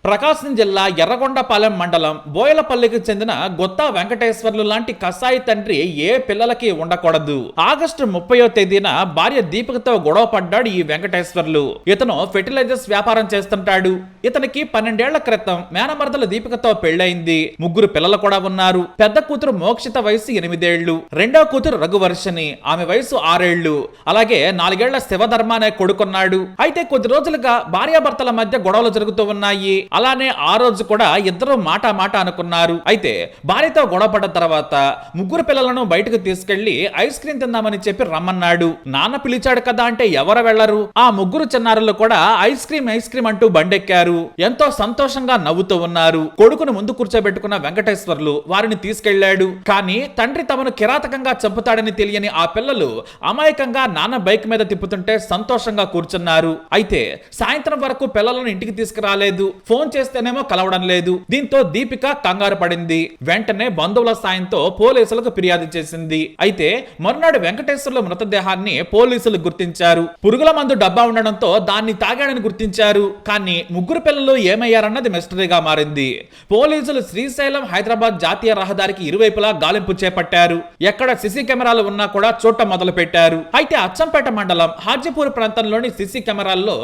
ప్రకాశం జిల్లా ఎర్రగొండపాలెం మండలం బోయలపల్లికి చెందిన గొత్తా వెంకటేశ్వర్లు లాంటి కసాయి తండ్రి ఏ పిల్లలకి ఉండకూడదు. ఆగస్టు 30వ తేదీన భార్య దీపికతో గొడవ పడ్డాడు ఈ వెంకటేశ్వర్లు. ఇతను ఫెర్టిలైజర్స్ వ్యాపారం చేస్తుంటాడు. ఇతనికి 12 ఏళ్ల క్రితం మేనమరదల దీపికతో పెళ్లైంది. 3 పిల్లలు కూడా ఉన్నారు. పెద్ద కూతురు మోక్షిత వయసు 8 ఏళ్లు, రెండో కూతురు రఘువర్షిని, ఆమె వయసు 6 ఏళ్లు, అలాగే 4 ఏళ్ల శివధర్మ అనే కొడుకున్నాడు. అయితే కొద్ది రోజులుగా భార్యాభర్తల మధ్య గొడవలు జరుగుతూ ఉన్నాయి. అలానే ఆ రోజు కూడా ఇద్దరు మాట అనుకున్నారు. అయితే భార్యతో గొడవపడ్డ తర్వాత 3 పిల్లలను బయటకు తీసుకెళ్లి ఐస్ క్రీమ్ తిందామని చెప్పి రమ్మన్నాడు. నాన్న పిలిచాడు కదా అంటే ఎవరు వెళ్లరు. ఆ 3 చిన్నారులు కూడా ఐస్ క్రీమ్ అంటూ బండెక్కారు. ఎంతో సంతోషంగా నవ్వుతూ ఉన్నారు. కొడుకును ముందు కూర్చోబెట్టుకున్న వెంకటేశ్వర్లు వారిని తీసుకెళ్లాడు. కానీ తండ్రి తమను కిరాతకంగా చంపుతాడని తెలియని ఆ పిల్లలు అమాయకంగా నాన్న బైక్ మీద తిప్పుతుంటే సంతోషంగా కూర్చున్నారు. అయితే సాయంత్రం వరకు పిల్లలను ఇంటికి తీసుకురాలేదు. ఫోన్ చేస్తేనేమో కలవడం లేదు. దీంతో దీపిక కంగారు పడింది. వెంటనే బంధువుల సాయంతో పోలీసులకు ఫిర్యాదు చేసింది. అయితే మరునాడు వెంకటేశ్వర్ల మృతదేహాన్ని పోలీసులు గుర్తించారు. పురుగుల మందు డబ్బా ఉండడంతో దాన్ని తాగాడని గుర్తించారు. కానీ 3 పిల్లలు ఏమయ్యారన్నది మిస్టరీగా మారింది. పోలీసులు శ్రీశైలం హైదరాబాద్ జాతీయ రహదారికి ఇరువైపులా గాలింపు చేపట్టారు. ఎక్కడ సీసీ కెమెరాలు ఉన్నా కూడా చూడటం మొదలు పెట్టారు. అయితే అచ్చంపేట మండలం హాజీపూర్ ప్రాంతంలోని సీసీ కెమెరాల్లో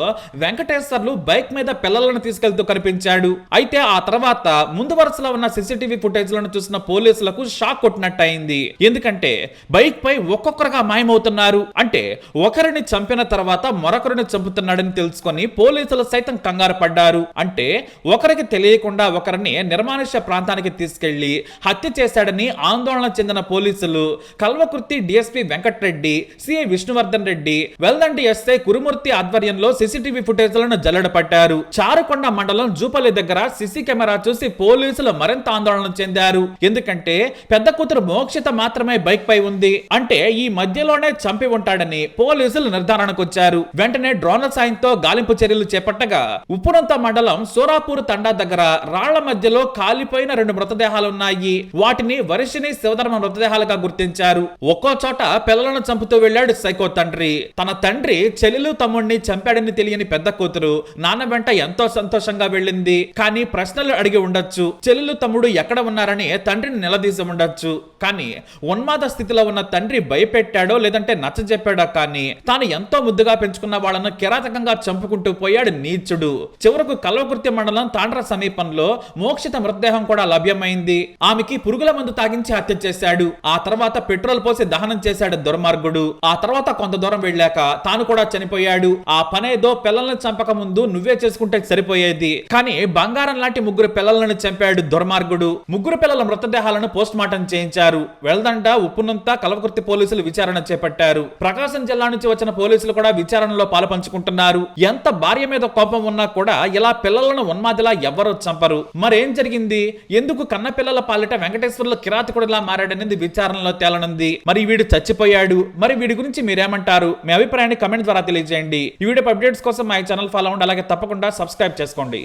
వెంకటేశ్వర్లు బైక్ మీద పిల్లలను తీసుకెళ్తూ కనిపించాడు. అయితే ఆ తర్వాత ముందు వరుసలో ఉన్న సీసీటీవీ ఫుటేజ్లను చూసిన పోలీసులకు షాక్ కొట్టినట్టయింది. ఎందుకంటే బైక్ పై ఒక్కొక్కరుగా మాయమవుతున్నారు. అంటే ఒకరిని చంపిన తర్వాత మరొకరిని చంపుతున్నాడని తెలుసుకొని పోలీసులు సైతం కంగారు పడ్డారు. అంటే ఒకరికి తెలియకుండా ఒకరిని నిర్మానుష్య ప్రాంతానికి తీసుకెళ్లి హత్య చేశాడని ఆందోళన చెందిన పోలీసులు Kalwakurthy DSP Venkatareddy, CI Vishnuvardhan Reddy, Veldandi SI Kurumurthy ఆధ్వర్యంలో సీసీటీవీ ఫుటేజ్లను జల్లెడపట్టారు. చారుకొండ మండలం జూపల్లి దగ్గర సీసీ కెమెరా చూసి పోలీసులు మరింత ఆందోళన చెందారు. ఎందుకంటే పెద్ద కూతురు మోక్షిత మాత్రమే బైక్ పై ఉంది. అంటే ఈ మధ్యలోనే చంపి ఉంటాడని పోలీసులు నిర్ధారణకు వచ్చారు. వెంటనే డ్రోన్ల సాయంతో గాలింపు చర్యలు చేపట్టగా ఉప్పునంత మండలం సోరాపూర్ తండా దగ్గర రాళ్ల మధ్యలో కాలిపోయిన 2 మృతదేహాలు ఉన్నాయి. వాటిని వర్షిని శివధర్మ మృతదేహాలుగా గుర్తించారు. ఒక్కో చోట పిల్లలను చంపుతూ వెళ్లాడు సైకో తండ్రి. తన తండ్రి చెల్లెలు తమ్ముడిని చంపాడని తెలియని పెద్ద కూతురు నాన్న వెంట ఎంతో సంతోషంగా వెళ్ళింది. కానీ ప్రశ్నలు అడిగి ఉండొచ్చు. చెల్లెలు తమ్ముడు ఎక్కడ ఉన్నారని తండ్రిని నిలదీసి ఉండొచ్చు. కానీ ఉన్మాద స్థితిలో ఉన్న తండ్రి భయపెట్టాడో లేదంటే నచ్చజెప్పాడో కానీ తాను ఎంతో ముద్దుగా పెంచుకున్న వాళ్ళను కిరాతకంగా చంపుకుంటూ పోయాడు నీచుడు. చివరకు కల్వకుర్తి మండలం తాండ్ర సమీపంలో మోక్షిత మృతదేహం కూడా లభ్యమైంది. ఆమెకి పురుగుల మందు తాగించి హత్య చేశాడు. ఆ తర్వాత పెట్రోల్ పోసి దహనం చేశాడు దుర్మార్గుడు. ఆ తర్వాత కొంత దూరం వెళ్ళాక తాను కూడా చనిపోయాడు. ఆ పనేదో పిల్లల్ని చంపక ముందు నువ్వే చేసుకుంటే సరిపోయేది. కానీ బంగారం లాంటి 3 పిల్లలను చంపాడు దుర్మార్గుడు. 3 పిల్లల మృతదేహాలను పోస్ట్ మార్టం చేయించారు. వెల్దండ, ఉప్పునంత, కల్వకుర్తి పోలీసులు విచారణ చేపట్టారు. ప్రకాశం జిల్లా నుంచి వచ్చిన పోలీసులు కూడా విచారణలో పాలుపంచుకుంటున్నారు. ఎంత భార్య మీద కోపం ఉన్నా కూడా ఇలా పిల్లలను ఉన్మాదిలా ఎవ్వరూ చంపరు. మరేం జరిగింది? ఎందుకు కన్న పిల్లల పాలిట వెంకటేశ్వర్లు కిరాతకుడిలా మారాడనేది విచారణలో తేలనుంది. మరి వీడు చచ్చిపోయాడు. మరి వీడి గురించి మీరేమంటారు? మీ అభిప్రాయాన్ని కమెంట్ ద్వారా తెలియజేయండి. ఈ వీడియో అప్డేట్స్ కోసం మా ఛానల్ ఫాలో అవ్వండి. అలాగే తప్పకుండా సబ్స్క్రైబ్ చేసుకోండి.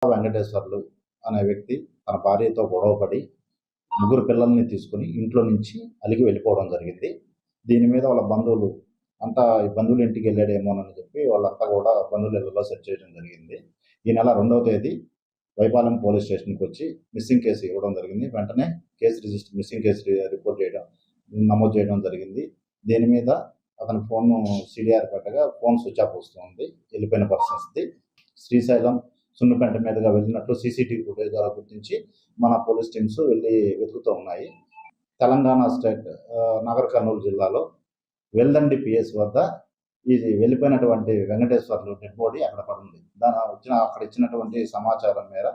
వెంకటేశ్వర్లు అనే వ్యక్తి తన భార్యతో గొడవపడి 3 పిల్లల్ని తీసుకుని ఇంట్లో నుంచి అలిగి వెళ్ళిపోవడం జరిగింది. దీని మీద వాళ్ళ బంధువులు అంతా బంధువుల ఇంటికి వెళ్ళాడేమోనని చెప్పి వాళ్ళంతా కూడా బంధువుల ఇళ్లలో సెర్చ్ చేయడం జరిగింది. ఈ నెల 2వ తేదీ వైపాలెం పోలీస్ స్టేషన్కి వచ్చి మిస్సింగ్ కేసు ఇవ్వడం జరిగింది. వెంటనే మిస్సింగ్ కేసు నమోదు చేయడం జరిగింది. దీని మీద అతని ఫోన్ సిడిఆర్ పెట్టగా ఫోన్ స్విచ్ ఆఫ్ వస్తుంది. వెళ్ళిపోయిన పర్సన్స్ది. శ్రీశైలం సున్నుపేంట మీదుగా వెళ్ళినట్లు సీసీటీవీ ఫుటేజ్ ద్వారా గుర్తించి మన పోలీస్ టీమ్స్ వెళ్ళి వెతుకుతూ ఉన్నాయి. తెలంగాణ స్టేట్ నగర కర్నూలు జిల్లాలో వెల్దండి పిఎస్ వద్ద ఇది వెళ్ళిపోయినటువంటి వెంకటేశ్వర్లు డెడ్ బాడీ అక్కడ పడింది. అక్కడ ఇచ్చినటువంటి సమాచారం మేర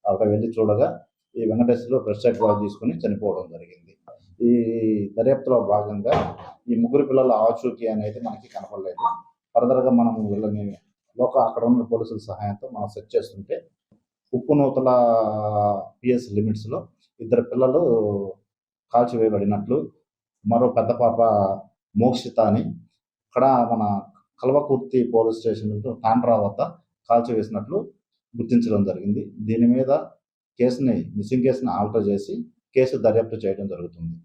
అక్కడ వెళ్ళి చూడగా ఈ వెంకటేశ్వర్లు ఫ్రెష్ ఎయిడ్ బాడీ తీసుకుని చనిపోవడం జరిగింది. ఈ దర్యాప్తులో భాగంగా ఈ 3 పిల్లల ఆచూకీ అనేది మనకి కనపడలేదు. ఫర్దర్గా మనం వీళ్ళని అక్కడ ఉన్న పోలీసుల సహాయంతో మనం సెర్చ్ చేస్తుంటే ఉప్పునూతల పిఎస్ లిమిట్స్లో 2 పిల్లలు కాల్చివేయబడినట్లు, మరో పెద్ద పాప మోక్షిత అని అక్కడ మన కల్వకుర్తి పోలీస్ స్టేషన్ తాండ్రా వద్ద కాల్చివేసినట్లు గుర్తించడం జరిగింది. దీని మీద మిస్సింగ్ కేసుని ఆల్టర్ చేసి కేసు దర్యాప్తు చేయడం జరుగుతుంది.